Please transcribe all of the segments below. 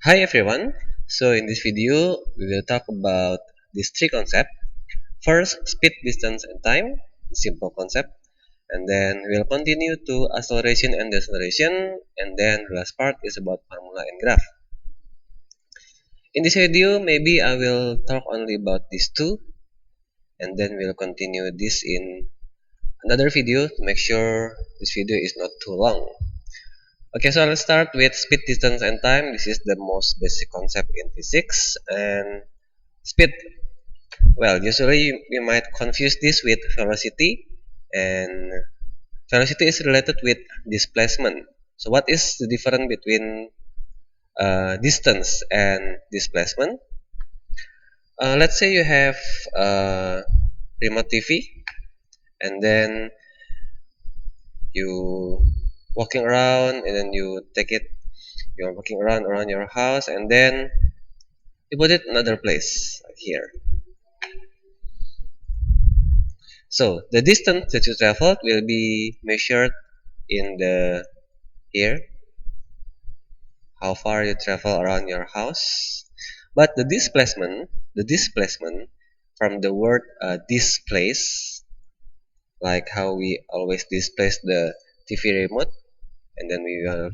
Hi everyone. So in this video, we will talk about these three concepts. First, speed, distance, and time, simple concept. And then we'll continue to acceleration and deceleration. And then the last part is about formula and graph. In this video, maybe I will talk only about these two. And then we'll continue this in another video to make sure this video is not too long. Okay, so let's start with speed, distance, and time. This is the most basic concept in physics. And speed. Well, usually you might confuse this with velocity, and velocity is related with displacement. So, what is the difference between distance and displacement? Let's say you have a remote TV, and then you walking around, and then you take it. You're walking around your house, and then you put it another place like here. So the distance that you traveled will be measured in the here, how far you travel around your house. But the displacement from the word displace, like how we always displace the TV remote, and then we will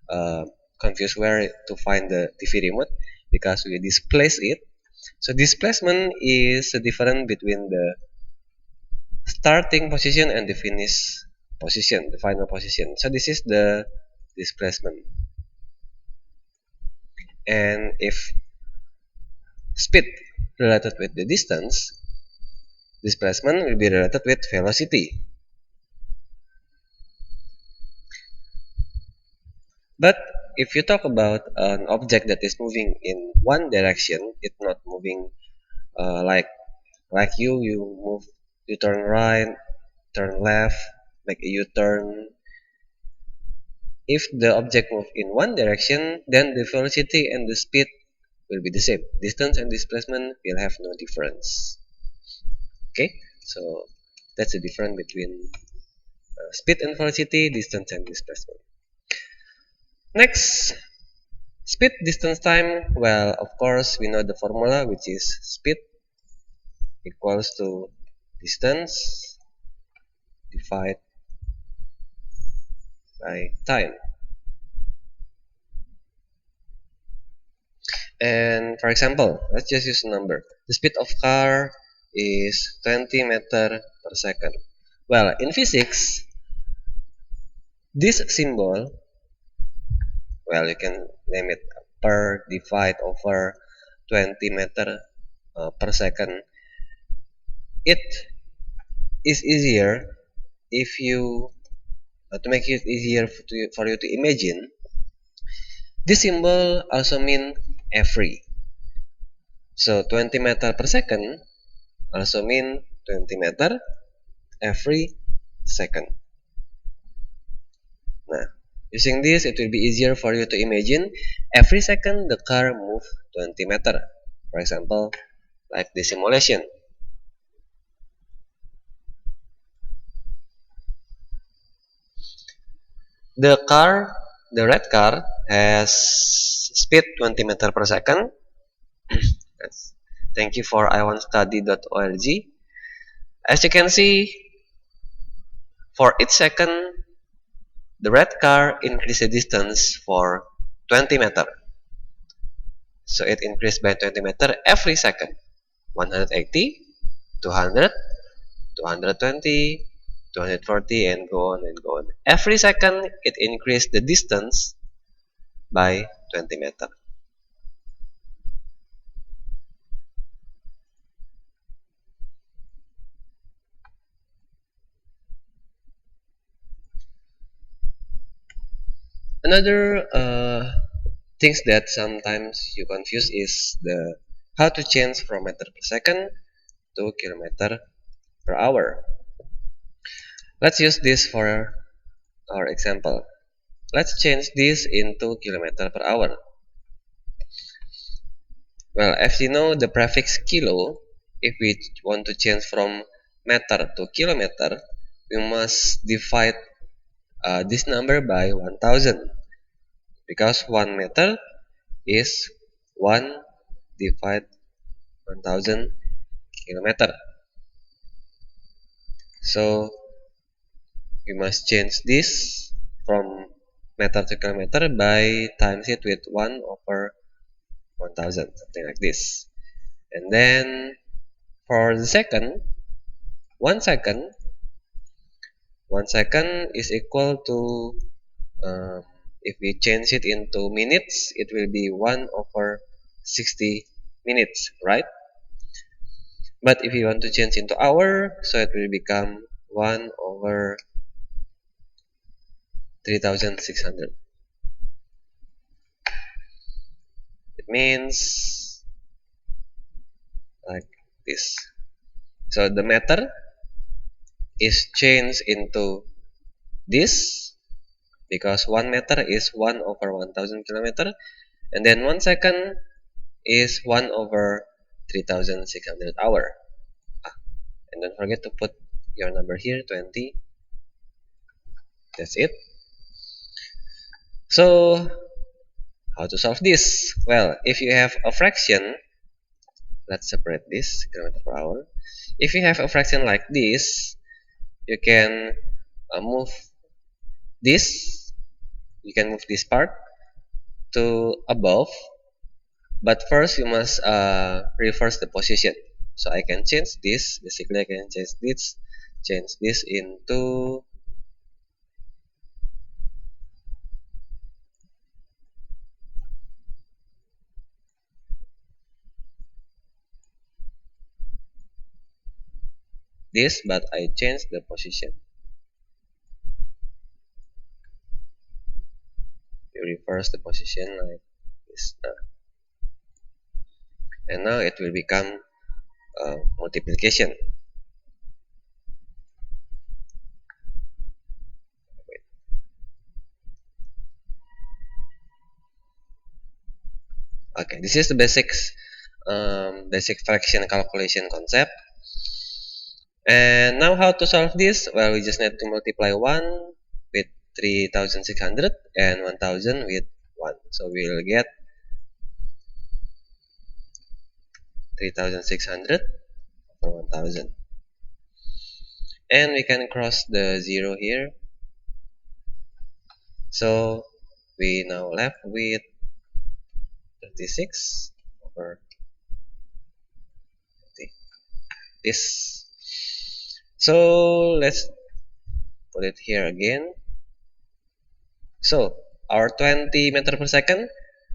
uh, confuse where to find the TV remote because we displace it. So displacement is the difference between the starting position and the finish position, the final position. So this is the displacement. And if speed related with the distance, displacement will be related with velocity. But if you talk about an object that is moving in one direction, it's not moving like you move, you turn right, turn left, make a U-turn. If the object move in one direction, then the velocity and the speed will be the same. Distance and displacement will have no difference. Okay, so that's the difference between speed and velocity, distance and displacement. Next, speed, distance, time. Well, of course, we know the formula, which is speed equals to distance divided by time. And for example, let's just use a number. The speed of car is 20 meter per second. Well, in physics, this symbol, well, you can name it per divide over 20 meter per second. It is easier if you to make it easier for you to imagine. This symbol also mean every. So 20 meter per second also mean 20 meter every second. Nah, using this, it will be easier for you to imagine every second the car move 20 meter. For example, like the simulation. The car, the red car, has speed 20 meter per second. Yes. Thank you for iwanstudy.org. As you can see, for each second, the red car increases the distance for 20 meter. So it increased by 20 meter every second. 180, 200, 220, 240, and go on and go on. Every second, it increased the distance by 20 meter. Another things that sometimes you confuse is the how to change from meter per second to kilometer per hour. Let's use this for our example. Let's change this into kilometer per hour. Well, as you know the prefix kilo, if we want to change from meter to kilometer, we must divide this number by 1000 because 1 meter is 1 divided 1000 kilometer. So we must change this from meter to kilometer by times it with 1 over 1000, something like this. And then for the second, 1 second, 1 second is equal to, if we change it into minutes, it will be 1 over 60 minutes, right? But if you want to change into hour, so it will become 1 over 3600. It means like this. So the meter is changed into this because 1 meter is 1 over 1000 kilometer, and then 1 second is 1 over 3600 hour. And don't forget to put your number here, 20. That's it. So how to solve this? Well, if you have a fraction, let's separate this, kilometer per hour. If you have a fraction like this, you can move this, you can move this part to above, but first you must reverse the position. So I can change this, basically I can change this into this, but I change the position. You reverse the position like this. And now it will become multiplication. Okay, this is the basic fraction calculation concept. And now how to solve this? Well, we just need to multiply 1 with 3600 and 1000 with 1. So we will get 3600 over 1000. And we can cross the 0 here. So we now left with 36 over this. So let's put it here again. So our 20 meter per second,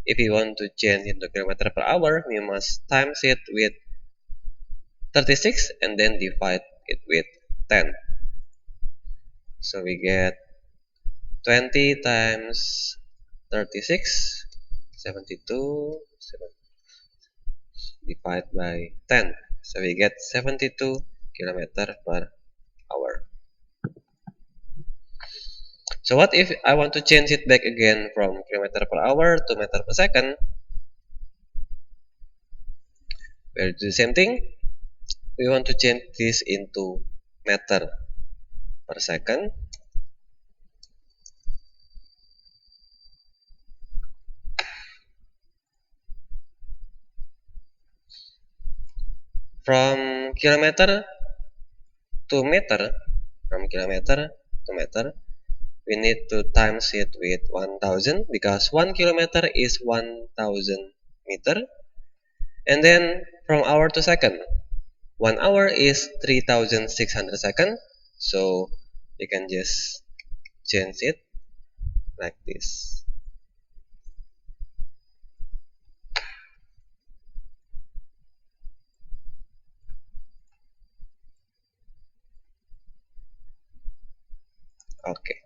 if you want to change into kilometer per hour, we must times it with 36 and then divide it with 10. So we get 20 times 36, 72, divide by 10. So we get 72 kilometer per hour. So what if I want to change it back again from kilometer per hour to meter per second? We'll do the same thing. We want to change this into meter per second. From kilometer to meter, we need to times it with 1000 because 1 kilometer is 1000 meter. And then from hour to second, 1 hour is 3600 seconds. So you can just change it like this. Okay.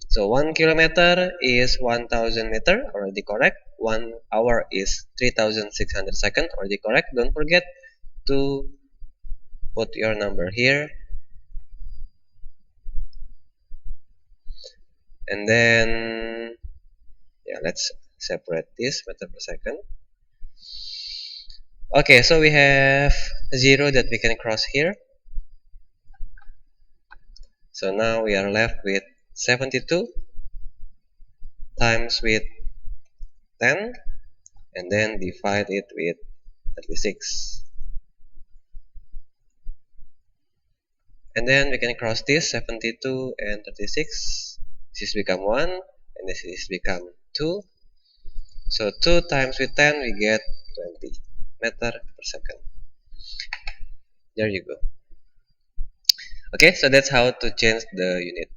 So 1 kilometer is 1000 meter, already correct. 1 hour is 3600 seconds, already correct. Don't forget to put your number here. And then, yeah, let's separate this meter per second. Okay, so we have 0 that we can cross here. So now we are left with 72 times with 10. and then divide it with 36. And then we can cross this 72 and 36. This is become 1 and this is become 2. So 2 times with 10 we get 20 meter per second. There you go. Okay, so that's how to change the unit.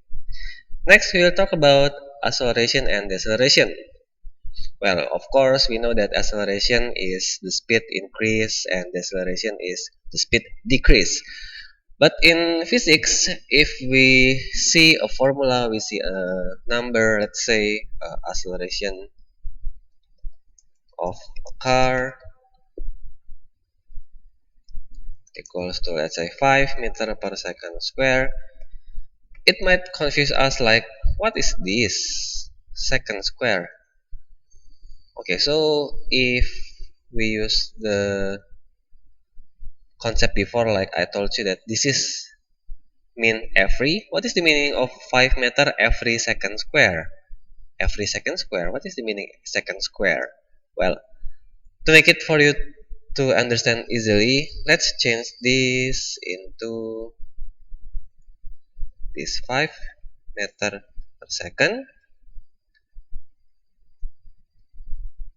Next, we will talk about acceleration and deceleration. Well, of course, we know that acceleration is the speed increase and deceleration is the speed decrease. But in physics, if we see a formula, we see a number, let's say acceleration of a car equals to, let's say, 5 meter per second square, it might confuse us like, what is this second square? Okay, so if we use the concept before, like I told you that this is mean every, what is the meaning of 5 meter every second square? Every second square, what is the meaning second square? Well, to make it for you to understand easily, let's change this into this 5 meter per second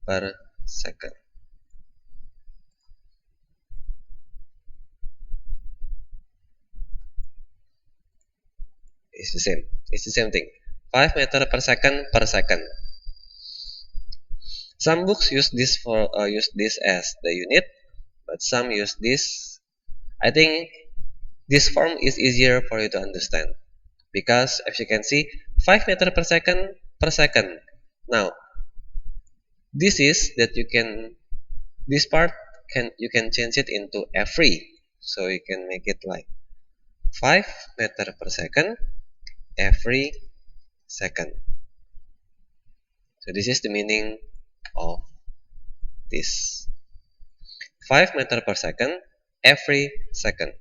per second. It's the same. It's the same thing. 5 meter per second per second. Some books use this as the unit, but some use this. I think this form is easier for you to understand because, as you can see, 5 meter per second per second. Now, this is that you can, this part can, you can change it into every, so you can make it like 5 meter per second every second. So this is the meaning of this. 5 meter per second every second.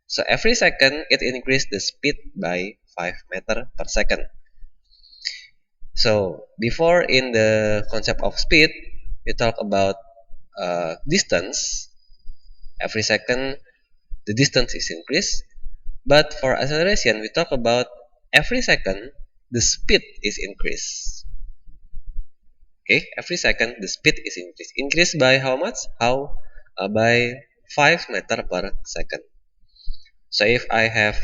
So every second it increases the speed by 5 meter per second. So before, in the concept of speed, we talk about distance. Every second the distance is increased. But for acceleration, we talk about every second the speed is increased. Okay, every second the speed is increased. Increased by how much? By 5 meter per second. So if I have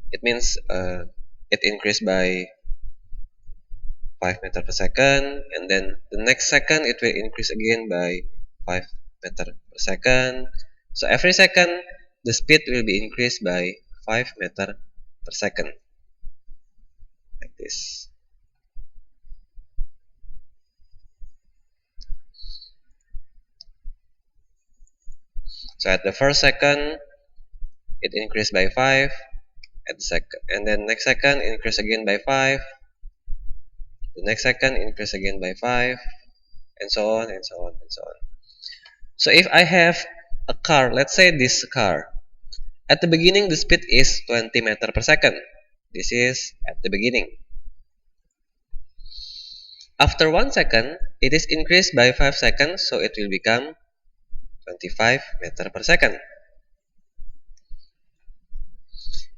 it means it increased by 5 meter per second, and then the next second it will increase again by 5 meter per second. So every second the speed will be increased by 5 meter per second, like this. So at the first second it increased by 5, at the second, and then next second increase again by 5, the next second increase again by 5, and so on and so on and so on. So if I have a car, let's say this car, at the beginning the speed is 20 meter per second. This is at the beginning. After 1 second, it is increased by 5 seconds, so it will become 25 meter per second.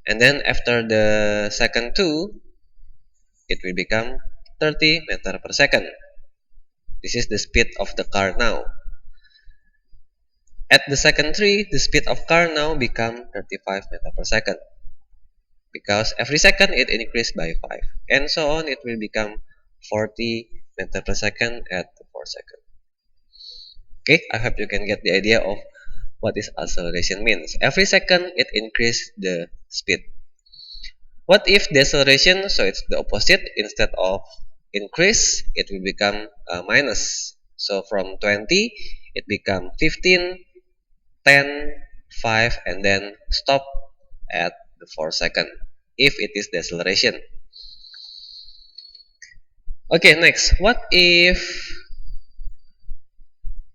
And then after the second 2, it will become 30 meter per second. This is the speed of the car now. At the second 3, the speed of car now become 35 meter per second. Because every second it increased by 5. And so on, it will become 40 meter per second at the 4 second. Okay, I hope you can get the idea of what is acceleration means. Every second it increases the speed. What if deceleration? So it's the opposite. Instead of increase, it will become minus. So from 20, it become 15, 10, 5, and then stop at the 4 second if it is deceleration. Okay, next. What if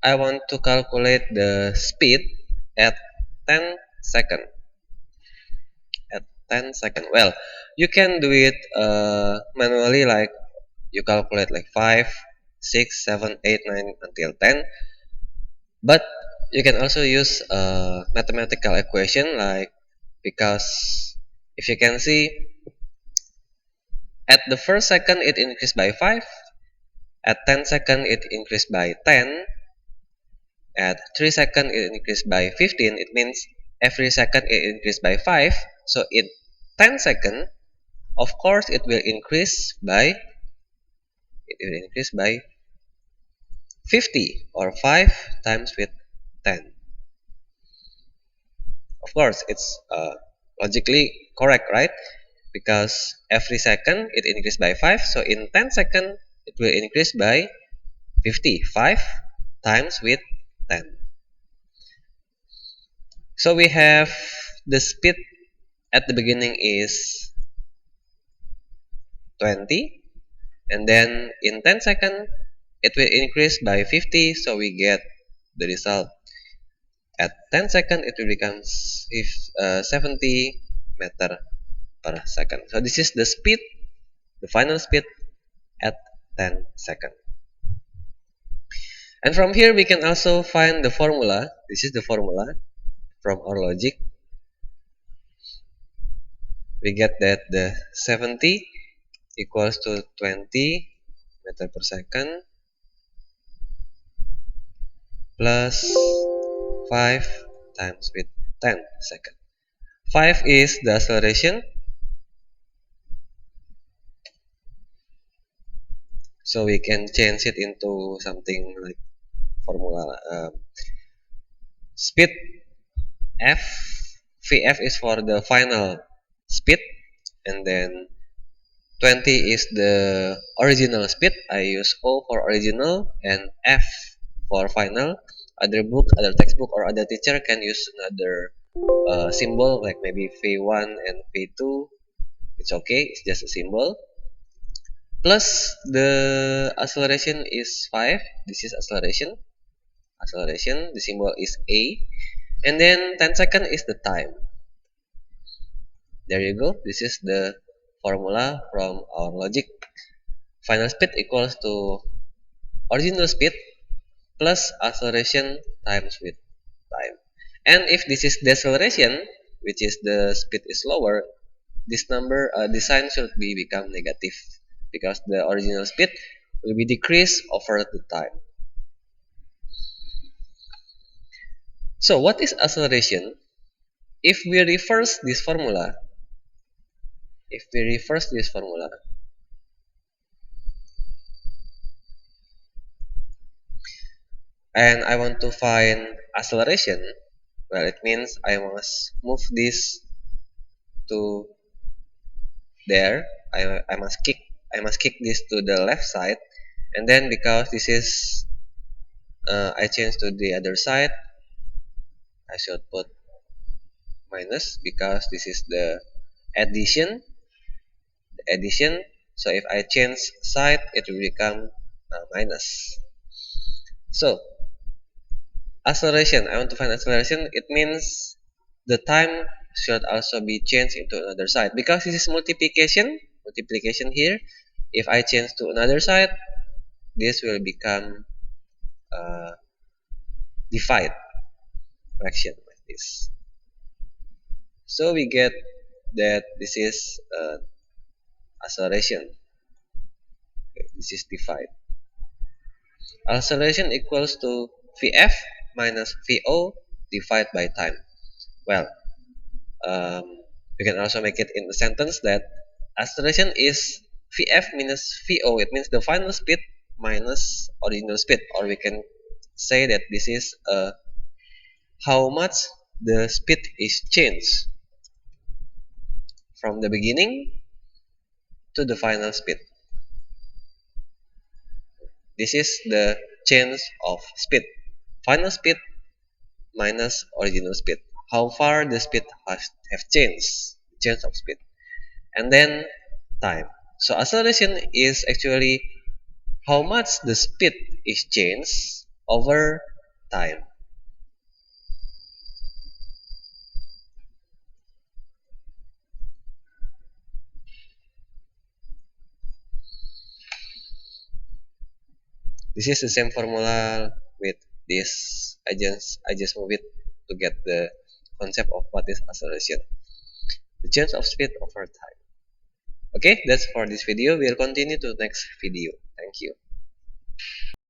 I want to calculate the speed at 10 second? At 10 second. Well, you can do it manually, like you calculate like 5, 6, 7, 8, 9 until 10. But you can also use a mathematical equation like, because if you can see, at the first second it increased by 5, at 10 second it increased by 10, at 3 second it increased by 15. It means every second it increased by 5. So in 10 second, of course it will increase by 50, or 5 times with 10. Of course it's logically correct, right? Because every second it increased by 5, so in 10 second it will increase by 50. 5 times with 10. So we have the speed at the beginning is 20, and then in 10 seconds it will increase by 50, so we get the result. At 10 seconds it will become 70 meter per second. So this is the speed, the final speed at 10 seconds. And from here we can also find the formula. This is the formula from our logic. We get that the 70 equals to 20 meter per second plus 5 times with 10 seconds. 5 is the acceleration, so we can change it into something like formula speed f. Vf is for the final speed, and then 20 is the original speed. I use O for original and F for final. Other book, other textbook, or other teacher can use another symbol like maybe V1 and V2. It's okay, it's just a symbol. Plus the acceleration is 5. This is acceleration. Acceleration, the symbol is A. And then 10 second is the time. There you go. This is the formula from our logic. Final speed equals to original speed plus acceleration times with time. And if this is deceleration, which is the speed is lower, this number, this sign should be become negative, because the original speed will be decreased over the time. So what is acceleration? If we reverse this formula, and I want to find acceleration, well, it means I must move this to there. I must kick this to the left side, and then because this is I change to the other side, I should put minus, because this is the addition. So if I change side, it will become minus. So acceleration, I want to find acceleration. It means the time should also be changed into another side, because this is multiplication here. If I change to another side, this will become divide fraction like this. So we get that this is acceleration. Okay, this is divide. Acceleration equals to Vf minus Vo divided by time. Well, um, we can also make it in the sentence that acceleration is Vf minus Vo. It means the final speed minus original speed, or we can say that this is how much the speed is changed from the beginning to the final speed. This is the change of speed. Final speed minus original speed. How far the speed has have changed, change of speed. And then time. So acceleration is actually how much the speed is changed over time. This is the same formula with this. I just move it to get the concept of what is acceleration. The change of speed over time. Okay, that's for this video. We'll continue to next video. Thank you.